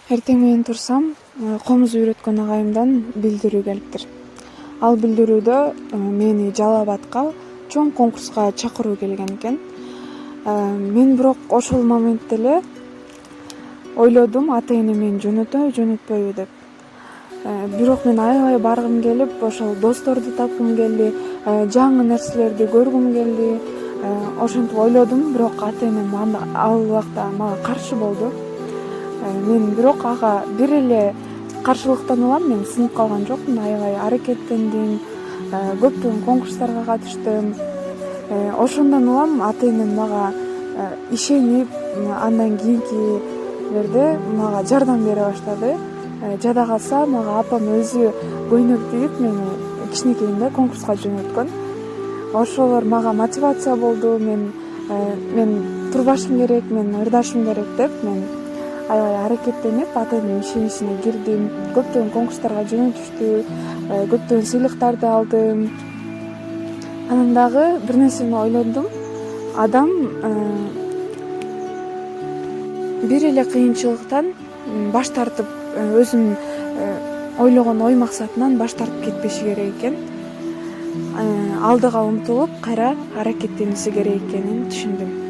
Эртең менен турсам, комуз үйрөткөн агайымдан билдирүү келиптир. Ал билдирүүдө мени Жалал Абадка чоң конкурска чакыруу келген экен. Мен бирок ошол моментте эле ойлодум, ата-энем мени жөнөтөбү, жөнөтпөйбү деп. Бирок мен аябай баргым келип, ошол досторду тапкым келди, жаңы нерселерди көргүм келди. Ошентип ойлодум, бирок ата-энем ал убакта мага каршы болду. Мен бирок ага бир эле каршылыктан улам, мен сынып калган жокмун, аябай аракеттендим, көптөгөн конкурстарга катыштым. Ошондон улам ата-энем мага ишенип, андан кийинкилерде мага жардам бере баштады. Жада калса мага апам өзү көйнөк тигип мени кичинекейимде конкурска жөнөткөн. Ошолор мага мотивация болду. Мен турбашым керек, мен ырдашым керек деп мен аябай аракеттенип, ата-энемдин ишеничине кирдим. Көптөгөн конкурстарга жөнөтүштү, көптөгөн сыйлыктарды алдым. Анан дагы бир нерсени ойлодум. Адам бир эле кыйынчылыктан баш тартып, өзүнүн ойлогон ой максатынан баш тартып кетпеши керек экен. Алдыга умтулуп, кайра аракеттениши керек экенин түшүндүм.